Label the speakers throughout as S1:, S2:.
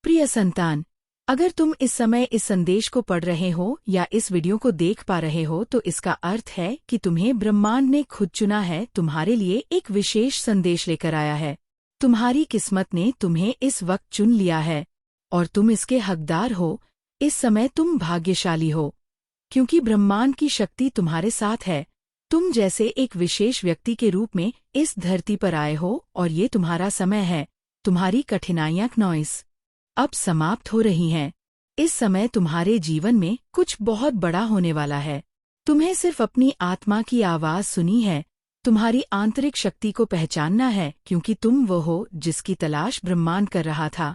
S1: प्रिय संतान, अगर तुम इस समय इस संदेश को पढ़ रहे हो या इस वीडियो को देख पा रहे हो तो इसका अर्थ है कि तुम्हें ब्रह्मांड ने खुद चुना है, तुम्हारे लिए एक विशेष संदेश लेकर आया है। तुम्हारी किस्मत ने तुम्हें इस वक्त चुन लिया है और तुम इसके हकदार हो। इस समय तुम भाग्यशाली हो क्योंकि ब्रह्मांड की शक्ति तुम्हारे साथ है। तुम जैसे एक विशेष व्यक्ति के रूप में इस धरती पर आए हो और ये तुम्हारा समय है। तुम्हारी कठिनाइयां नॉइस अब समाप्त हो रही हैं। इस समय तुम्हारे जीवन में कुछ बहुत बड़ा होने वाला है। तुम्हें सिर्फ अपनी आत्मा की आवाज सुनी है, तुम्हारी आंतरिक शक्ति को पहचानना है क्योंकि तुम वो हो जिसकी तलाश ब्रह्मांड कर रहा था।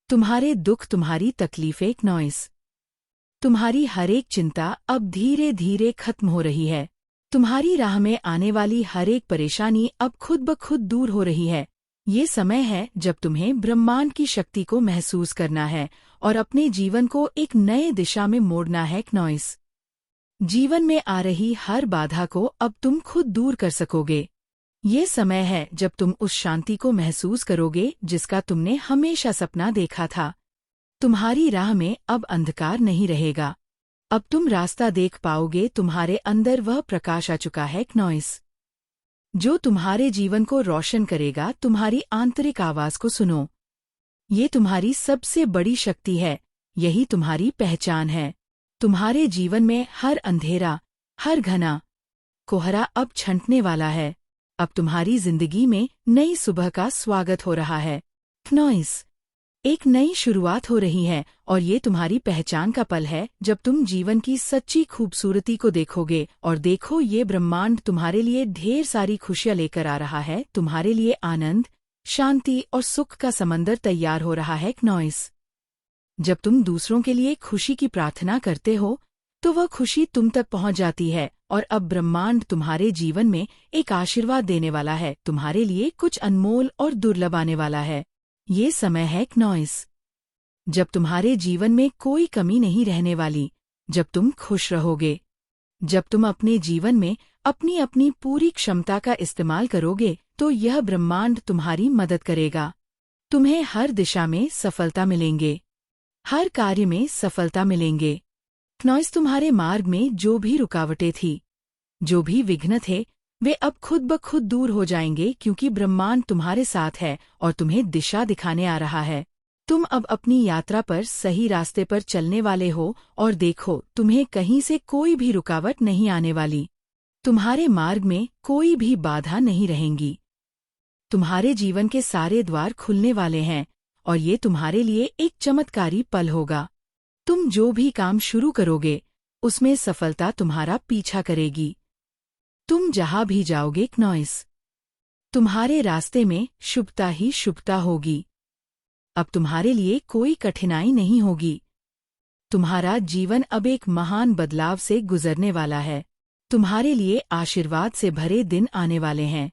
S1: तुम्हारे दुख, तुम्हारी तकलीफें नॉइस, तुम्हारी हर एक चिंता अब धीरे धीरे खत्म हो रही है। तुम्हारी राह में आने वाली हर एक परेशानी अब खुद ब खुद दूर हो रही है। ये समय है जब तुम्हें ब्रह्मांड की शक्ति को महसूस करना है और अपने जीवन को एक नए दिशा में मोड़ना है नॉइस। जीवन में आ रही हर बाधा को अब तुम खुद दूर कर सकोगे। ये समय है जब तुम उस शांति को महसूस करोगे जिसका तुमने हमेशा सपना देखा था। तुम्हारी राह में अब अंधकार नहीं रहेगा, अब तुम रास्ता देख पाओगे। तुम्हारे अंदर वह प्रकाश आ चुका है नॉइस जो तुम्हारे जीवन को रोशन करेगा। तुम्हारी आंतरिक आवाज को सुनो, ये तुम्हारी सबसे बड़ी शक्ति है, यही तुम्हारी पहचान है। तुम्हारे जीवन में हर अंधेरा, हर घना कोहरा अब छंटने वाला है। अब तुम्हारी जिंदगी में नई सुबह का स्वागत हो रहा है नॉइस। एक नई शुरुआत हो रही है और ये तुम्हारी पहचान का पल है जब तुम जीवन की सच्ची खूबसूरती को देखोगे। और देखो, ये ब्रह्मांड तुम्हारे लिए ढेर सारी खुशियां लेकर आ रहा है। तुम्हारे लिए आनंद, शांति और सुख का समंदर तैयार हो रहा है नॉइस। जब तुम दूसरों के लिए खुशी की प्रार्थना करते हो तो वह खुशी तुम तक पहुंच जाती है और अब ब्रह्मांड तुम्हारे जीवन में एक आशीर्वाद देने वाला है। तुम्हारे लिए कुछ अनमोल और दुर्लभ आने वाला है। ये समय है नॉइस जब तुम्हारे जीवन में कोई कमी नहीं रहने वाली, जब तुम खुश रहोगे, जब तुम अपने जीवन में अपनी अपनी पूरी क्षमता का इस्तेमाल करोगे तो यह ब्रह्मांड तुम्हारी मदद करेगा। तुम्हें हर दिशा में सफलता मिलेंगे, हर कार्य में सफलता मिलेंगे नॉइस। तुम्हारे मार्ग में जो भी रुकावटें थी, जो भी विघ्न थे, वे अब खुद ब खुद दूर हो जाएंगे क्योंकि ब्रह्मांड तुम्हारे साथ है और तुम्हें दिशा दिखाने आ रहा है। तुम अब अपनी यात्रा पर सही रास्ते पर चलने वाले हो और देखो, तुम्हें कहीं से कोई भी रुकावट नहीं आने वाली। तुम्हारे मार्ग में कोई भी बाधा नहीं रहेंगी। तुम्हारे जीवन के सारे द्वार खुलने वाले हैं और ये तुम्हारे लिए एक चमत्कारी पल होगा। तुम जो भी काम शुरू करोगे उसमें सफलता तुम्हारा पीछा करेगी। तुम जहां भी जाओगे नॉइस, तुम्हारे रास्ते में शुभता ही शुभता होगी। अब तुम्हारे लिए कोई कठिनाई नहीं होगी। तुम्हारा जीवन अब एक महान बदलाव से गुजरने वाला है। तुम्हारे लिए आशीर्वाद से भरे दिन आने वाले हैं।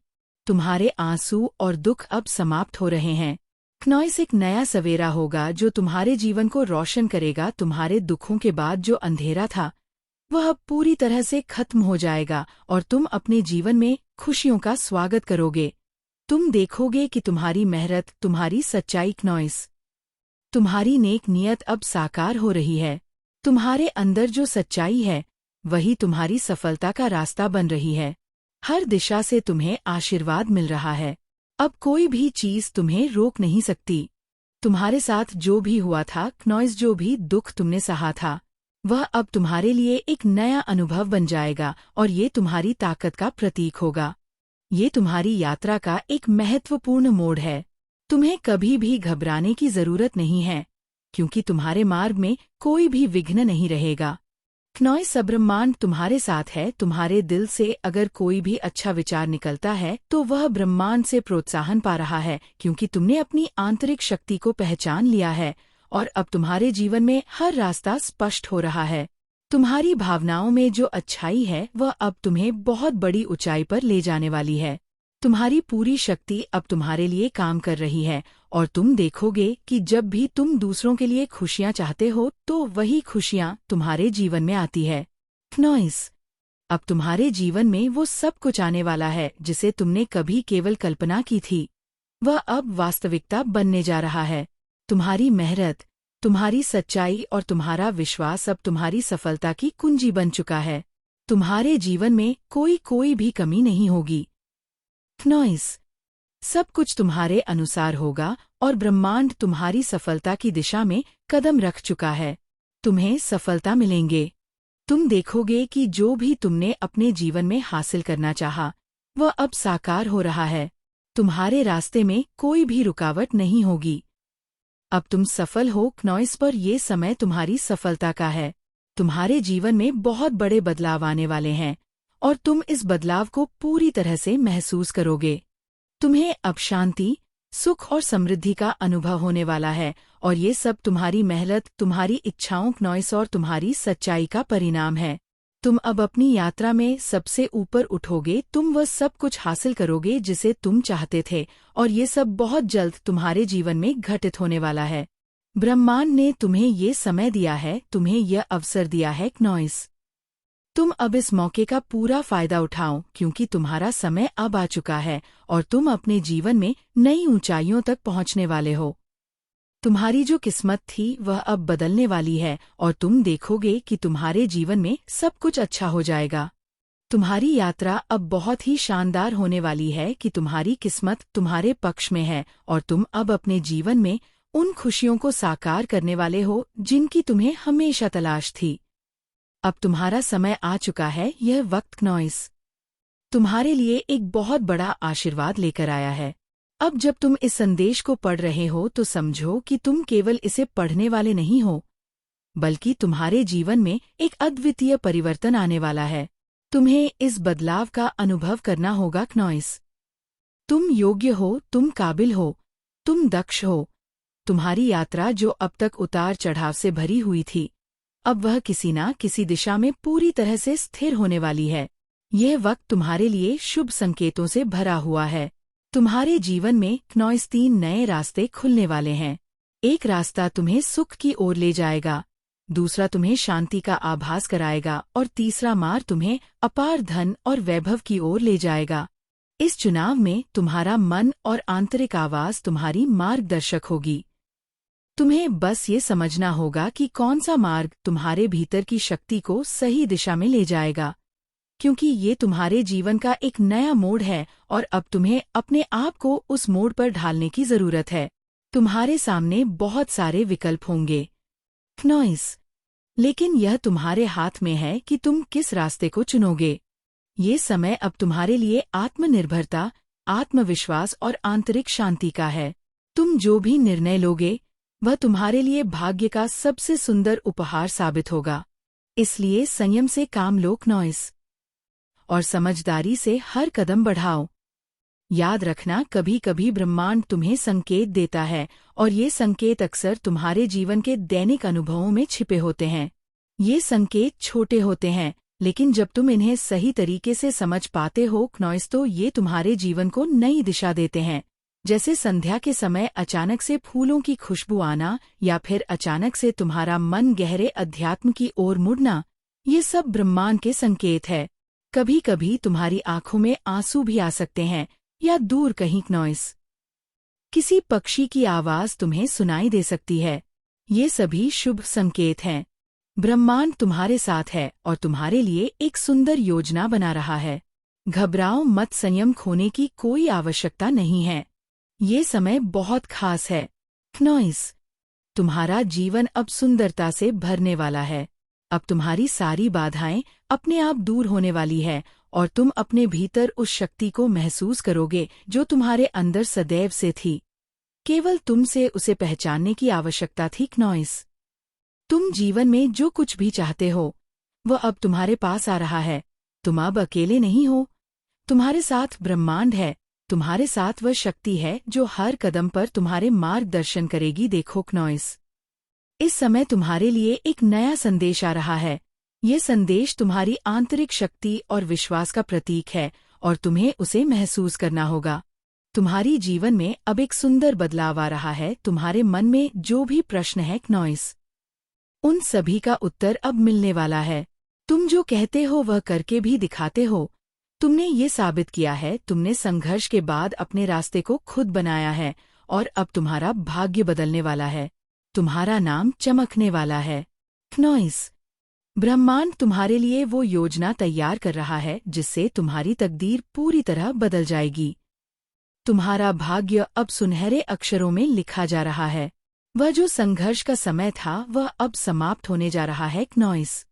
S1: तुम्हारे आंसू और दुख अब समाप्त हो रहे हैं नॉइस। एक नया सवेरा होगा जो तुम्हारे जीवन को रोशन करेगा। तुम्हारे दुखों के बाद जो अंधेरा था वह अब पूरी तरह से खत्म हो जाएगा और तुम अपने जीवन में खुशियों का स्वागत करोगे। तुम देखोगे कि तुम्हारी मेहनत, तुम्हारी सच्चाई नॉइस, तुम्हारी नेक नियत अब साकार हो रही है। तुम्हारे अंदर जो सच्चाई है वही तुम्हारी सफलता का रास्ता बन रही है। हर दिशा से तुम्हें आशीर्वाद मिल रहा है। अब कोई भी चीज तुम्हें रोक नहीं सकती। तुम्हारे साथ जो भी हुआ था नॉइस, जो भी दुख तुमने सहा था, वह अब तुम्हारे लिए एक नया अनुभव बन जाएगा और ये तुम्हारी ताकत का प्रतीक होगा। ये तुम्हारी यात्रा का एक महत्वपूर्ण मोड़ है। तुम्हें कभी भी घबराने की जरूरत नहीं है क्योंकि तुम्हारे मार्ग में कोई भी विघ्न नहीं रहेगा नॉइस। ब्रह्मांड तुम्हारे साथ है। तुम्हारे दिल से अगर कोई भी अच्छा विचार निकलता है तो वह ब्रह्मांड से प्रोत्साहन पा रहा है क्योंकि तुमने अपनी आंतरिक शक्ति को पहचान लिया है और अब तुम्हारे जीवन में हर रास्ता स्पष्ट हो रहा है। तुम्हारी भावनाओं में जो अच्छाई है वह अब तुम्हें बहुत बड़ी ऊंचाई पर ले जाने वाली है। तुम्हारी पूरी शक्ति अब तुम्हारे लिए काम कर रही है और तुम देखोगे कि जब भी तुम दूसरों के लिए खुशियां चाहते हो तो वही खुशियां तुम्हारे जीवन में आती है नॉइस। अब तुम्हारे जीवन में वो सब कुछ आने वाला है जिसे तुमने कभी केवल कल्पना की थी, वह अब वास्तविकता बनने जा रहा है। तुम्हारी मेहनत, तुम्हारी सच्चाई और तुम्हारा विश्वास अब तुम्हारी सफलता की कुंजी बन चुका है। तुम्हारे जीवन में कोई भी कमी नहीं होगी। नॉइस, सब कुछ तुम्हारे अनुसार होगा और ब्रह्मांड तुम्हारी सफलता की दिशा में कदम रख चुका है। तुम्हें सफलता मिलेंगे। तुम देखोगे कि जो भी तुमने अपने जीवन में हासिल करना चाहा, वह अब साकार हो रहा है। तुम्हारे रास्ते में कोई भी रुकावट नहीं होगी। अब तुम सफल हो नॉइस, पर ये समय तुम्हारी सफलता का है। तुम्हारे जीवन में बहुत बड़े बदलाव आने वाले हैं और तुम इस बदलाव को पूरी तरह से महसूस करोगे। तुम्हें अब शांति, सुख और समृद्धि का अनुभव होने वाला है और ये सब तुम्हारी मेहनत, तुम्हारी इच्छाओं नॉइस और तुम्हारी सच्चाई का परिणाम है। तुम अब अपनी यात्रा में सबसे ऊपर उठोगे। तुम वह सब कुछ हासिल करोगे जिसे तुम चाहते थे और ये सब बहुत जल्द तुम्हारे जीवन में घटित होने वाला है। ब्रह्मांड ने तुम्हें ये समय दिया है, तुम्हें यह अवसर दिया है नॉइस। तुम अब इस मौके का पूरा फायदा उठाओ क्योंकि तुम्हारा समय अब आ चुका है और तुम अपने जीवन में नई ऊंचाइयों तक पहुंचने वाले हो। तुम्हारी जो किस्मत थी वह अब बदलने वाली है और तुम देखोगे कि तुम्हारे जीवन में सब कुछ अच्छा हो जाएगा। तुम्हारी यात्रा अब बहुत ही शानदार होने वाली है कि तुम्हारी किस्मत तुम्हारे पक्ष में है और तुम अब अपने जीवन में उन खुशियों को साकार करने वाले हो जिनकी तुम्हें हमेशा तलाश थी। अब तुम्हारा समय आ चुका है। यह वक्त नॉइस तुम्हारे लिए एक बहुत बड़ा आशीर्वाद लेकर आया है। अब जब तुम इस संदेश को पढ़ रहे हो तो समझो कि तुम केवल इसे पढ़ने वाले नहीं हो, बल्कि तुम्हारे जीवन में एक अद्वितीय परिवर्तन आने वाला है। तुम्हें इस बदलाव का अनुभव करना होगा नॉइस। तुम योग्य हो, तुम काबिल हो, तुम दक्ष हो। तुम्हारी यात्रा जो अब तक उतार चढ़ाव से भरी हुई थी, अब वह किसी न किसी दिशा में पूरी तरह से स्थिर होने वाली है। यह वक्त तुम्हारे लिए शुभ संकेतों से भरा हुआ है। तुम्हारे जीवन में नॉइस 3 नए रास्ते खुलने वाले हैं। एक रास्ता तुम्हें सुख की ओर ले जाएगा, दूसरा तुम्हें शांति का आभास कराएगा और तीसरा मार्ग तुम्हें अपार धन और वैभव की ओर ले जाएगा। इस चुनाव में तुम्हारा मन और आंतरिक आवाज तुम्हारी मार्गदर्शक होगी। तुम्हें बस ये समझना होगा कि कौन सा मार्ग तुम्हारे भीतर की शक्ति को सही दिशा में ले जाएगा, क्योंकि ये तुम्हारे जीवन का एक नया मोड़ है और अब तुम्हें अपने आप को उस मोड़ पर ढालने की जरूरत है। तुम्हारे सामने बहुत सारे विकल्प होंगे नॉइस, लेकिन यह तुम्हारे हाथ में है कि तुम किस रास्ते को चुनोगे। ये समय अब तुम्हारे लिए आत्मनिर्भरता, आत्मविश्वास और आंतरिक शांति का है। तुम जो भी निर्णय लोगे वह तुम्हारे लिए भाग्य का सबसे सुंदर उपहार साबित होगा। इसलिए संयम से काम लो नॉइस और समझदारी से हर कदम बढ़ाओ। याद रखना, कभी कभी ब्रह्मांड तुम्हें संकेत देता है और ये संकेत अक्सर तुम्हारे जीवन के दैनिक अनुभवों में छिपे होते हैं। ये संकेत छोटे होते हैं, लेकिन जब तुम इन्हें सही तरीके से समझ पाते हो नॉइस, तो ये तुम्हारे जीवन को नई दिशा देते हैं। जैसे संध्या के समय अचानक से फूलों की खुशबू आना या फिर अचानक से तुम्हारा मन गहरे अध्यात्म की ओर मुड़ना, ये सब ब्रह्मांड के संकेत है। कभी कभी तुम्हारी आंखों में आंसू भी आ सकते हैं या दूर कहीं नॉइस किसी पक्षी की आवाज तुम्हें सुनाई दे सकती है। ये सभी शुभ संकेत हैं। ब्रह्मांड तुम्हारे साथ है और तुम्हारे लिए एक सुंदर योजना बना रहा है। घबराओ मत, संयम खोने की कोई आवश्यकता नहीं है। ये समय बहुत खास है नॉइस। तुम्हारा जीवन अब सुंदरता से भरने वाला है। अब तुम्हारी सारी बाधाएं अपने आप दूर होने वाली है और तुम अपने भीतर उस शक्ति को महसूस करोगे जो तुम्हारे अंदर सदैव से थी। केवल तुमसे उसे पहचानने की आवश्यकता थी नॉइस। तुम जीवन में जो कुछ भी चाहते हो वह अब तुम्हारे पास आ रहा है। तुम अब अकेले नहीं हो, तुम्हारे साथ ब्रह्मांड है। तुम्हारे साथ वह शक्ति है जो हर कदम पर तुम्हारे मार्गदर्शन करेगी। देखो नॉइस, इस समय तुम्हारे लिए एक नया संदेश आ रहा है। ये संदेश तुम्हारी आंतरिक शक्ति और विश्वास का प्रतीक है और तुम्हें उसे महसूस करना होगा। तुम्हारी जीवन में अब एक सुंदर बदलाव आ रहा है। तुम्हारे मन में जो भी प्रश्न है नॉइस, उन सभी का उत्तर अब मिलने वाला है। तुम जो कहते हो वह करके भी दिखाते हो। तुमने ये साबित किया है। तुमने संघर्ष के बाद अपने रास्ते को खुद बनाया है और अब तुम्हारा भाग्य बदलने वाला है। तुम्हारा नाम चमकने वाला है। क्नॉइस, ब्रह्मांड तुम्हारे लिए वो योजना तैयार कर रहा है जिससे तुम्हारी तकदीर पूरी तरह बदल जाएगी। तुम्हारा भाग्य अब सुनहरे अक्षरों में लिखा जा रहा है। वह जो संघर्ष का समय था वह अब समाप्त होने जा रहा है। क्नॉइस,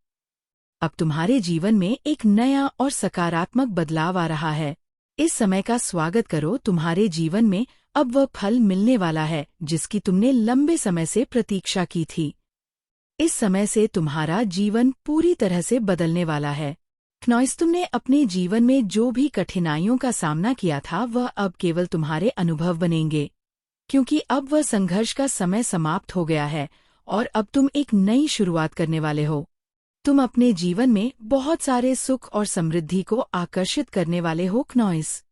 S1: अब तुम्हारे जीवन में एक नया और सकारात्मक बदलाव आ रहा है। इस समय का स्वागत करो। तुम्हारे जीवन में अब वह फल मिलने वाला है जिसकी तुमने लंबे समय से प्रतीक्षा की थी। इस समय से तुम्हारा जीवन पूरी तरह से बदलने वाला है। क्नॉइस, तुमने अपने जीवन में जो भी कठिनाइयों का सामना किया था वह अब केवल तुम्हारे अनुभव बनेंगे, क्योंकि अब वह संघर्ष का समय समाप्त हो गया है और अब तुम एक नई शुरुआत करने वाले हो। तुम अपने जीवन में बहुत सारे सुख और समृद्धि को आकर्षित करने वाले हो। क्नॉइस,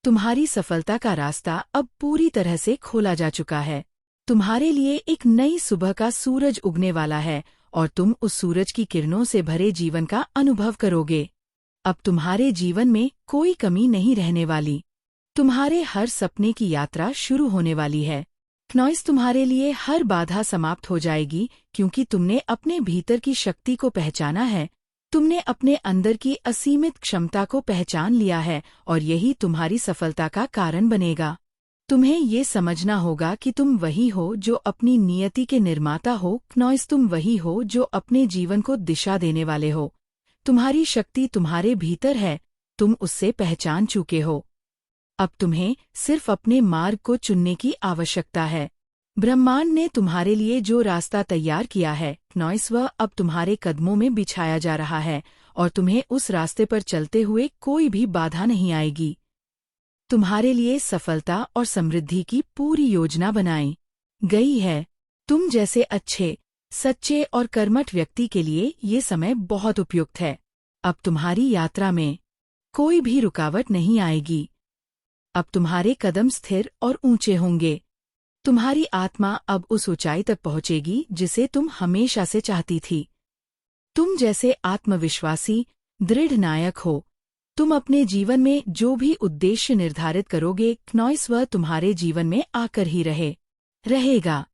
S1: तुम्हारी सफलता का रास्ता अब पूरी तरह से खोला जा चुका है। तुम्हारे लिए एक नई सुबह का सूरज उगने वाला है और तुम उस सूरज की किरणों से भरे जीवन का अनुभव करोगे। अब तुम्हारे जीवन में कोई कमी नहीं रहने वाली। तुम्हारे हर सपने की यात्रा शुरू होने वाली है। क्नॉइस, तुम्हारे लिए हर बाधा समाप्त हो जाएगी क्योंकि तुमने अपने भीतर की शक्ति को पहचाना है। तुमने अपने अंदर की असीमित क्षमता को पहचान लिया है और यही तुम्हारी सफलता का कारण बनेगा। तुम्हें ये समझना होगा कि तुम वही हो जो अपनी नियति के निर्माता हो। क्नॉइस, तुम वही हो जो अपने जीवन को दिशा देने वाले हो। तुम्हारी शक्ति तुम्हारे भीतर है, तुम उससे पहचान चुके हो। अब तुम्हें सिर्फ अपने मार्ग को चुनने की आवश्यकता है। ब्रह्मांड ने तुम्हारे लिए जो रास्ता तैयार किया है क्नॉइस, वह अब तुम्हारे कदमों में बिछाया जा रहा है और तुम्हें उस रास्ते पर चलते हुए कोई भी बाधा नहीं आएगी। तुम्हारे लिए सफलता और समृद्धि की पूरी योजना बनाई गई है। तुम जैसे अच्छे, सच्चे और कर्मठ व्यक्ति के लिए ये समय बहुत उपयुक्त है। अब तुम्हारी यात्रा में कोई भी रुकावट नहीं आएगी। अब तुम्हारे कदम स्थिर और ऊंचे होंगे। तुम्हारी आत्मा अब उस ऊंचाई तक पहुंचेगी जिसे तुम हमेशा से चाहती थी। तुम जैसे आत्मविश्वासी, दृढ़ नायक हो। तुम अपने जीवन में जो भी उद्देश्य निर्धारित करोगे क्नॉइस, वह तुम्हारे जीवन में आकर ही रहेगा।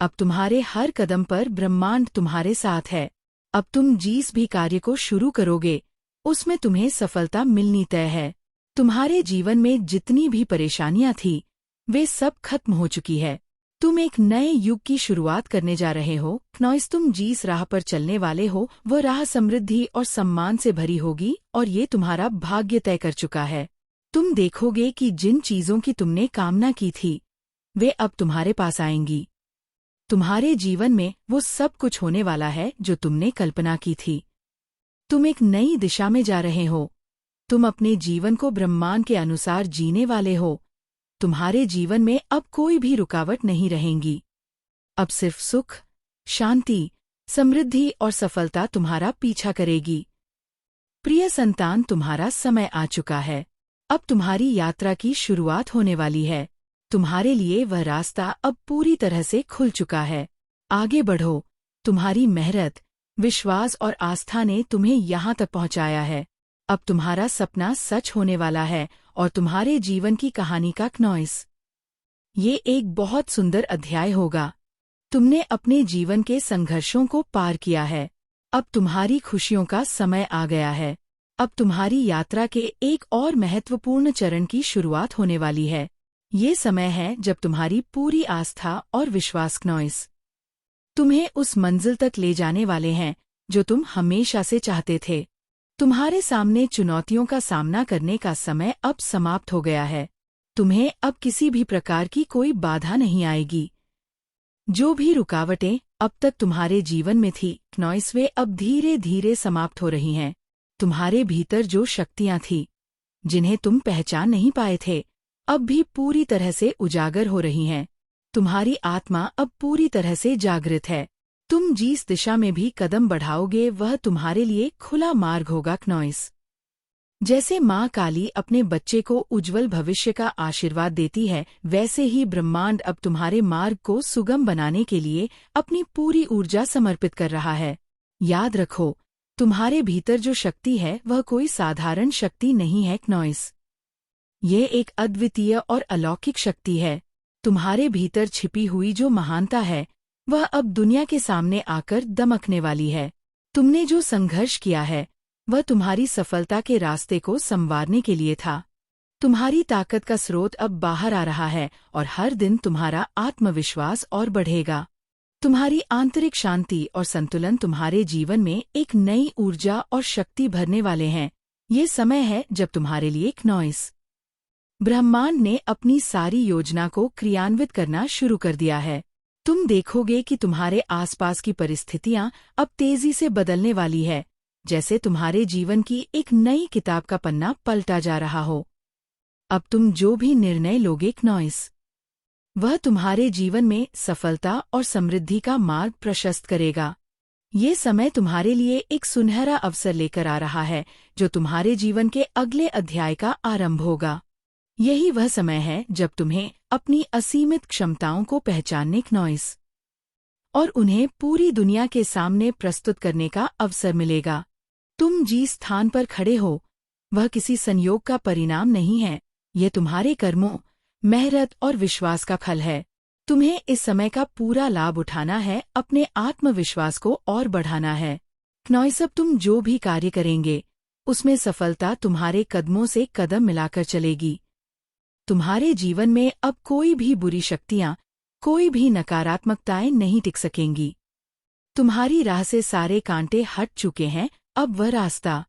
S1: अब तुम्हारे हर कदम पर ब्रह्मांड तुम्हारे साथ है। अब तुम जिस भी कार्य को शुरू करोगे उसमें तुम्हें सफलता मिलनी तय है। तुम्हारे जीवन में जितनी भी परेशानियां थी वे सब खत्म हो चुकी है। तुम एक नए युग की शुरुआत करने जा रहे हो। क्नॉइस, तुम जिस राह पर चलने वाले हो वह राह समृद्धि और सम्मान से भरी होगी और ये तुम्हारा भाग्य तय कर चुका है। तुम देखोगे कि जिन चीजों की तुमने कामना की थी वे अब तुम्हारे पास आएंगी। तुम्हारे जीवन में वो सब कुछ होने वाला है जो तुमने कल्पना की थी। तुम एक नई दिशा में जा रहे हो। तुम अपने जीवन को ब्रह्मांड के अनुसार जीने वाले हो। तुम्हारे जीवन में अब कोई भी रुकावट नहीं रहेंगी। अब सिर्फ सुख, शांति, समृद्धि और सफलता तुम्हारा पीछा करेगी। प्रिय संतान, तुम्हारा समय आ चुका है। अब तुम्हारी यात्रा की शुरुआत होने वाली है। तुम्हारे लिए वह रास्ता अब पूरी तरह से खुल चुका है। आगे बढ़ो। तुम्हारी मेहनत, विश्वास और आस्था ने तुम्हें यहाँ तक पहुँचाया है। अब तुम्हारा सपना सच होने वाला है और तुम्हारे जीवन की कहानी का क्नॉइस, ये एक बहुत सुंदर अध्याय होगा। तुमने अपने जीवन के संघर्षों को पार किया है। अब तुम्हारी खुशियों का समय आ गया है। अब तुम्हारी यात्रा के एक और महत्वपूर्ण चरण की शुरुआत होने वाली है। ये समय है जब तुम्हारी पूरी आस्था और विश्वास क्नॉइस तुम्हें उस मंजिल तक ले जाने वाले हैं जो तुम हमेशा से चाहते थे। तुम्हारे सामने चुनौतियों का सामना करने का समय अब समाप्त हो गया है। तुम्हें अब किसी भी प्रकार की कोई बाधा नहीं आएगी। जो भी रुकावटें अब तक तुम्हारे जीवन में थी क्नॉइस, वे अब धीरे धीरे समाप्त हो रही हैं। तुम्हारे भीतर जो शक्तियां थीं जिन्हें तुम पहचान नहीं पाए थे अब भी पूरी तरह से उजागर हो रही हैं। तुम्हारी आत्मा अब पूरी तरह से जागृत है। तुम जिस दिशा में भी कदम बढ़ाओगे वह तुम्हारे लिए खुला मार्ग होगा क्नॉइस। जैसे माँ काली अपने बच्चे को उज्जवल भविष्य का आशीर्वाद देती है, वैसे ही ब्रह्मांड अब तुम्हारे मार्ग को सुगम बनाने के लिए अपनी पूरी ऊर्जा समर्पित कर रहा है। याद रखो, तुम्हारे भीतर जो शक्ति है वह कोई साधारण शक्ति नहीं है क्नॉइस। ये एक अद्वितीय और अलौकिक शक्ति है। तुम्हारे भीतर छिपी हुई जो महानता है वह अब दुनिया के सामने आकर दमकने वाली है। तुमने जो संघर्ष किया है वह तुम्हारी सफलता के रास्ते को संवारने के लिए था। तुम्हारी ताकत का स्रोत अब बाहर आ रहा है और हर दिन तुम्हारा आत्मविश्वास और बढ़ेगा। तुम्हारी आंतरिक शांति और संतुलन तुम्हारे जीवन में एक नई ऊर्जा और शक्ति भरने वाले हैं। ये समय है जब तुम्हारे लिए क्नॉइस ब्रह्मांड ने अपनी सारी योजना को क्रियान्वित करना शुरू कर दिया है। तुम देखोगे कि तुम्हारे आसपास की परिस्थितियां अब तेजी से बदलने वाली है, जैसे तुम्हारे जीवन की एक नई किताब का पन्ना पलटा जा रहा हो। अब तुम जो भी निर्णय लोगे क्नॉइस, वह तुम्हारे जीवन में सफलता और समृद्धि का मार्ग प्रशस्त करेगा। ये समय तुम्हारे लिए एक सुनहरा अवसर लेकर आ रहा है जो तुम्हारे जीवन के अगले अध्याय का आरंभ होगा। यही वह समय है जब तुम्हें अपनी असीमित क्षमताओं को पहचानने क्नॉइस और उन्हें पूरी दुनिया के सामने प्रस्तुत करने का अवसर मिलेगा। तुम जिस स्थान पर खड़े हो वह किसी संयोग का परिणाम नहीं है, यह तुम्हारे कर्मों, मेहनत और विश्वास का फल है। तुम्हें इस समय का पूरा लाभ उठाना है, अपने आत्मविश्वास को और बढ़ाना है। क्नॉइस, अब तुम जो भी कार्य करेंगे उसमें सफलता तुम्हारे कदमों से कदम मिलाकर चलेगी। तुम्हारे जीवन में अब कोई भी बुरी शक्तियां, कोई भी नकारात्मकताएं नहीं टिक सकेंगी। तुम्हारी राह से सारे कांटे हट चुके हैं। अब वह रास्ता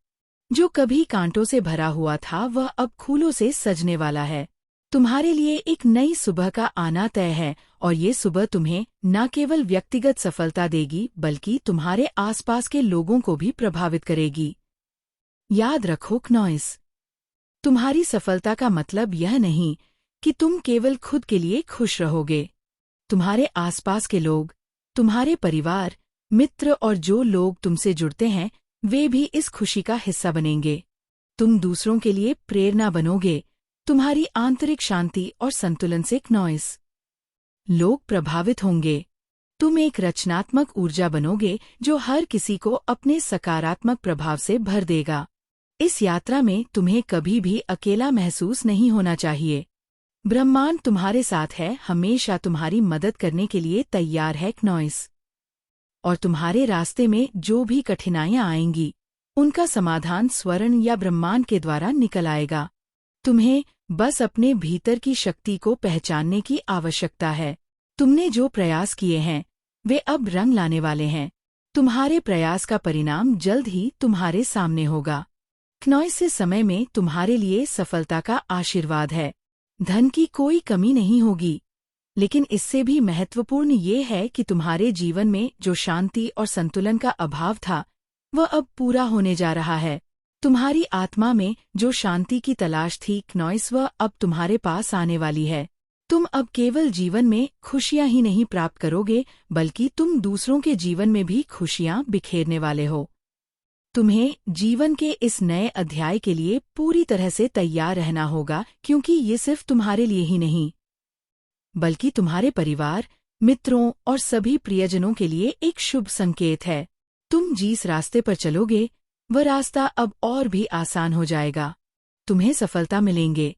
S1: जो कभी कांटों से भरा हुआ था वह अब फूलों से सजने वाला है। तुम्हारे लिए एक नई सुबह का आना तय है और ये सुबह तुम्हें न केवल व्यक्तिगत सफलता देगी बल्कि तुम्हारे आसपास के लोगों को भी प्रभावित करेगी। याद रखो क्नॉइस, तुम्हारी सफलता का मतलब यह नहीं कि तुम केवल खुद के लिए खुश रहोगे। तुम्हारे आसपास के लोग, तुम्हारे परिवार, मित्र और जो लोग तुमसे जुड़ते हैं वे भी इस खुशी का हिस्सा बनेंगे। तुम दूसरों के लिए प्रेरणा बनोगे। तुम्हारी आंतरिक शांति और संतुलन से क्नॉइस लोग प्रभावित होंगे। तुम एक रचनात्मक ऊर्जा बनोगे जो हर किसी को अपने सकारात्मक प्रभाव से भर देगा। इस यात्रा में तुम्हें कभी भी अकेला महसूस नहीं होना चाहिए। ब्रह्मांड तुम्हारे साथ है, हमेशा तुम्हारी मदद करने के लिए तैयार है क्नॉइस। और तुम्हारे रास्ते में जो भी कठिनाइयां आएंगी उनका समाधान स्वर्ण या ब्रह्मांड के द्वारा निकल आएगा। तुम्हें बस अपने भीतर की शक्ति को पहचानने की आवश्यकता है। तुमने जो प्रयास किए हैं वे अब रंग लाने वाले हैं। तुम्हारे प्रयास का परिणाम जल्द ही तुम्हारे सामने होगा। क्नॉइस, से समय में तुम्हारे लिए सफलता का आशीर्वाद है। धन की कोई कमी नहीं होगी, लेकिन इससे भी महत्वपूर्ण ये है कि तुम्हारे जीवन में जो शांति और संतुलन का अभाव था वह अब पूरा होने जा रहा है। तुम्हारी आत्मा में जो शांति की तलाश थी क्नॉइस, वह अब तुम्हारे पास आने वाली है। तुम अब केवल जीवन में खुशियां ही नहीं प्राप्त करोगे बल्कि तुम दूसरों के जीवन में भी खुशियां बिखेरने वाले हो। तुम्हें जीवन के इस नए अध्याय के लिए पूरी तरह से तैयार रहना होगा, क्योंकि ये सिर्फ तुम्हारे लिए ही नहीं बल्कि तुम्हारे परिवार, मित्रों और सभी प्रियजनों के लिए एक शुभ संकेत है। तुम जिस रास्ते पर चलोगे वह रास्ता अब और भी आसान हो जाएगा। तुम्हें सफलता मिलेंगे,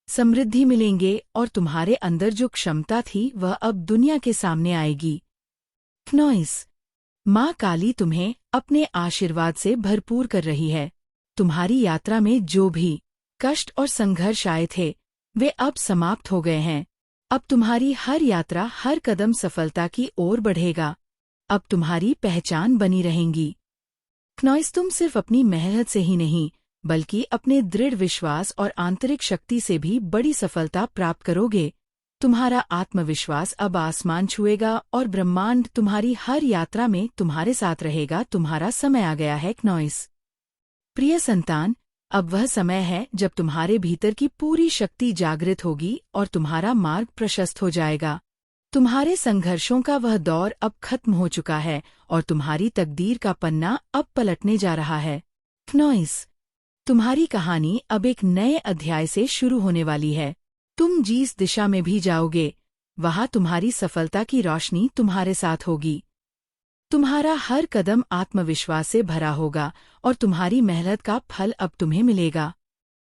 S1: समृद्धि मिलेंगे और तुम्हारे अंदर जो क्षमता थी वह अब दुनिया के सामने आएगी। क्नॉइस, माँ काली तुम्हें अपने आशीर्वाद से भरपूर कर रही है। तुम्हारी यात्रा में जो भी कष्ट और संघर्ष आए थे वे अब समाप्त हो गए हैं। अब तुम्हारी हर यात्रा, हर कदम सफलता की ओर बढ़ेगा। अब तुम्हारी पहचान बनी रहेंगी। क्नॉइस, तुम सिर्फ अपनी मेहनत से ही नहीं बल्कि अपने दृढ़ विश्वास और आंतरिक शक्ति से भी बड़ी सफलता प्राप्त करोगे। तुम्हारा आत्मविश्वास अब आसमान छुएगा और ब्रह्मांड तुम्हारी हर यात्रा में तुम्हारे साथ रहेगा। तुम्हारा समय आ गया है क्नॉइस। प्रिय संतान, अब वह समय है जब तुम्हारे भीतर की पूरी शक्ति जागृत होगी और तुम्हारा मार्ग प्रशस्त हो जाएगा। तुम्हारे संघर्षों का वह दौर अब खत्म हो चुका है और तुम्हारी तकदीर का पन्ना अब पलटने जा रहा है। क्नॉइस, तुम्हारी कहानी अब एक नए अध्याय से शुरू होने वाली है। तुम जिस दिशा में भी जाओगे वहां तुम्हारी सफलता की रोशनी तुम्हारे साथ होगी। तुम्हारा हर कदम आत्मविश्वास से भरा होगा और तुम्हारी मेहनत का फल अब तुम्हें मिलेगा।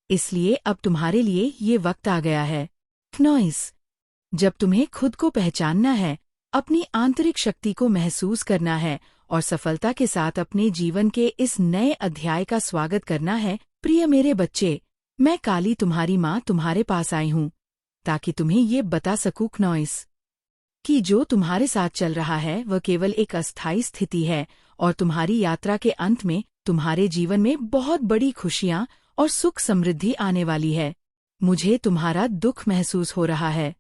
S1: इसलिए अब तुम्हारे लिए ये वक्त आ गया है। क्नॉइस, जब तुम्हें खुद को पहचानना है, अपनी आंतरिक शक्ति को महसूस करना है और सफलता के साथ अपने जीवन के इस नए अध्याय का स्वागत करना है। प्रिय मेरे बच्चे, मैं काली तुम्हारी माँ तुम्हारे पास आई हूँ ताकि तुम्हें ये बता सकूं क्नॉइस कि जो तुम्हारे साथ चल रहा है वह केवल एक अस्थायी स्थिति है और तुम्हारी यात्रा के अंत में तुम्हारे जीवन में बहुत बड़ी खुशियाँ और सुख समृद्धि आने वाली है। मुझे तुम्हारा दुख महसूस हो रहा है।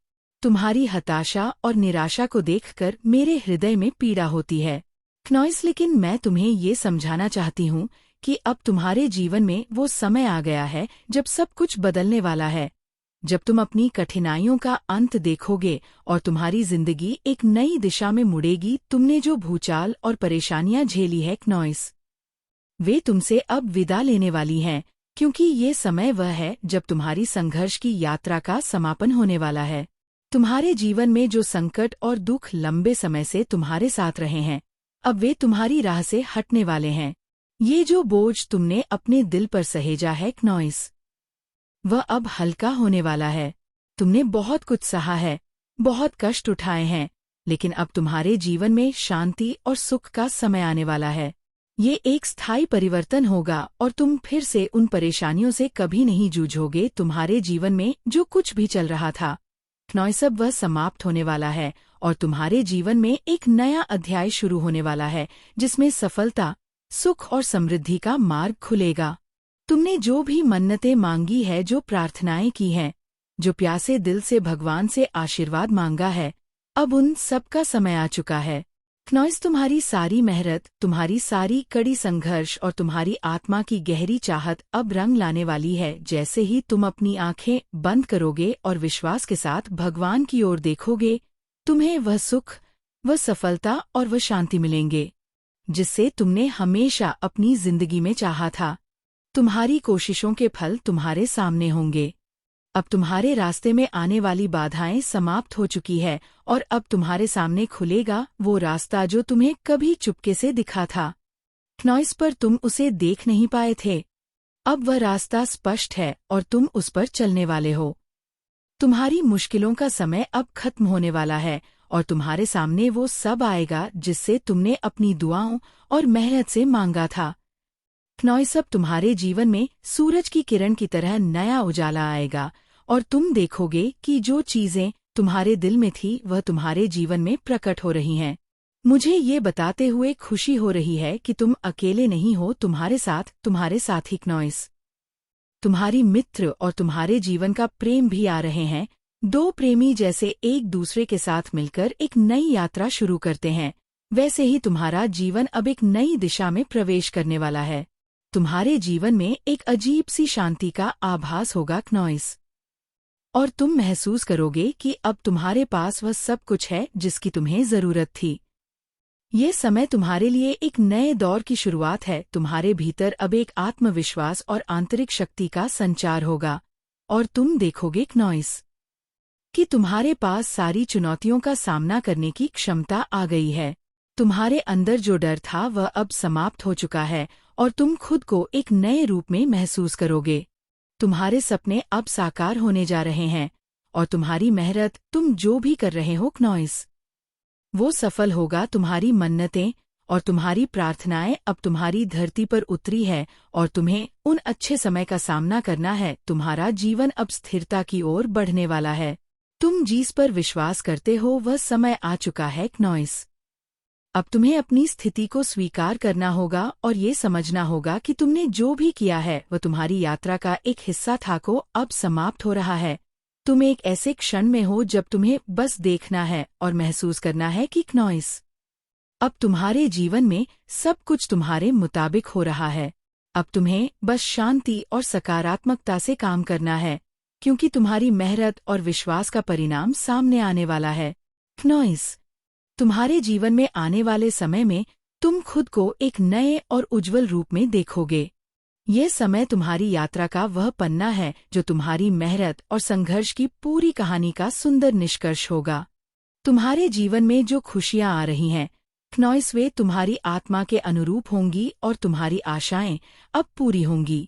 S1: तुम्हारी हताशा और निराशा को देखकर मेरे हृदय में पीड़ा होती है क्नॉइस, लेकिन मैं तुम्हें ये समझाना चाहती हूँ कि अब तुम्हारे जीवन में वो समय आ गया है जब सब कुछ बदलने वाला है। जब तुम अपनी कठिनाइयों का अंत देखोगे और तुम्हारी जिंदगी एक नई दिशा में मुड़ेगी। तुमने जो भूचाल और परेशानियां झेली है क्नॉइस, वे तुमसे अब विदा लेने वाली हैं, क्योंकि ये समय वह है जब तुम्हारी संघर्ष की यात्रा का समापन होने वाला है। तुम्हारे जीवन में जो संकट और दुख लंबे समय से तुम्हारे साथ रहे हैं, अब वे तुम्हारी राह से हटने वाले हैं। ये जो बोझ तुमने अपने दिल पर सहेजा है क्नॉइस, वह अब हल्का होने वाला है। तुमने बहुत कुछ सहा है, बहुत कष्ट उठाए हैं, लेकिन अब तुम्हारे जीवन में शांति और सुख का समय आने वाला है। ये एक स्थायी परिवर्तन होगा और तुम फिर से उन परेशानियों से कभी नहीं जूझोगे। तुम्हारे जीवन में जो कुछ भी चल रहा था क्नॉइस, अब वह समाप्त होने वाला है और तुम्हारे जीवन में एक नया अध्याय शुरू होने वाला है, जिसमें सफलता, सुख और समृद्धि का मार्ग खुलेगा। तुमने जो भी मन्नतें मांगी है, जो प्रार्थनाएं की हैं, जो प्यासे दिल से भगवान से आशीर्वाद मांगा है, अब उन सब का समय आ चुका है क्नॉइस। तुम्हारी सारी मेहनत, तुम्हारी सारी कड़ी संघर्ष और तुम्हारी आत्मा की गहरी चाहत अब रंग लाने वाली है। जैसे ही तुम अपनी आंखें बंद करोगे और विश्वास के साथ भगवान की ओर देखोगे, तुम्हें वह सुख, वह सफलता और वह शांति मिलेंगे जिससे तुमने हमेशा अपनी जिंदगी में चाहा था। तुम्हारी कोशिशों के फल तुम्हारे सामने होंगे। अब तुम्हारे रास्ते में आने वाली बाधाएं समाप्त हो चुकी है और अब तुम्हारे सामने खुलेगा वो रास्ता जो तुम्हें कभी चुपके से दिखा था क्नॉइस, पर तुम उसे देख नहीं पाए थे। अब वह रास्ता स्पष्ट है और तुम उस पर चलने वाले हो। तुम्हारी मुश्किलों का समय अब खत्म होने वाला है और तुम्हारे सामने वो सब आएगा जिससे तुमने अपनी दुआओं और मेहनत से मांगा था क्नॉइस। अब तुम्हारे जीवन में सूरज की किरण की तरह नया उजाला आएगा और तुम देखोगे कि जो चीजें तुम्हारे दिल में थी वह तुम्हारे जीवन में प्रकट हो रही हैं। मुझे ये बताते हुए खुशी हो रही है कि तुम अकेले नहीं हो, तुम्हारे साथी क्नॉइस, तुम्हारी मित्र और तुम्हारे जीवन का प्रेम भी आ रहे हैं। दो प्रेमी जैसे एक दूसरे के साथ मिलकर एक नई यात्रा शुरू करते हैं, वैसे ही तुम्हारा जीवन अब एक नई दिशा में प्रवेश करने वाला है। तुम्हारे जीवन में एक अजीब सी शांति का आभास होगा क्नॉइस, और तुम महसूस करोगे कि अब तुम्हारे पास वह सब कुछ है जिसकी तुम्हें जरूरत थी। ये समय तुम्हारे लिए एक नए दौर की शुरुआत है। तुम्हारे भीतर अब एक आत्मविश्वास और आंतरिक शक्ति का संचार होगा और तुम देखोगे क्नॉइस कि तुम्हारे पास सारी चुनौतियों का सामना करने की क्षमता आ गई है। तुम्हारे अंदर जो डर था वह अब समाप्त हो चुका है और तुम खुद को एक नए रूप में महसूस करोगे। तुम्हारे सपने अब साकार होने जा रहे हैं और तुम्हारी मेहनत, तुम जो भी कर रहे हो क्नॉइस, वो सफल होगा। तुम्हारी मन्नतें और तुम्हारी प्रार्थनाएं अब तुम्हारी धरती पर उतरी है और तुम्हें उन अच्छे समय का सामना करना है। तुम्हारा जीवन अब स्थिरता की ओर बढ़ने वाला है। तुम जिस पर विश्वास करते हो वह समय आ चुका है क्नॉइस। अब तुम्हें अपनी स्थिति को स्वीकार करना होगा और ये समझना होगा कि तुमने जो भी किया है वह तुम्हारी यात्रा का एक हिस्सा था, को अब समाप्त हो रहा है। तुम एक ऐसे क्षण में हो जब तुम्हें बस देखना है और महसूस करना है कि क्नॉइस, अब तुम्हारे जीवन में सब कुछ तुम्हारे मुताबिक हो रहा है। अब तुम्हें बस शांति और सकारात्मकता से काम करना है, क्योंकि तुम्हारी मेहनत और विश्वास का परिणाम सामने आने वाला है क्नॉइस। तुम्हारे जीवन में आने वाले समय में तुम खुद को एक नए और उज्जवल रूप में देखोगे। ये समय तुम्हारी यात्रा का वह पन्ना है जो तुम्हारी मेहनत और संघर्ष की पूरी कहानी का सुंदर निष्कर्ष होगा। तुम्हारे जीवन में जो खुशियां आ रही हैं क्नॉइस, वे तुम्हारी आत्मा के अनुरूप होंगी और तुम्हारी आशाएं अब पूरी होंगी।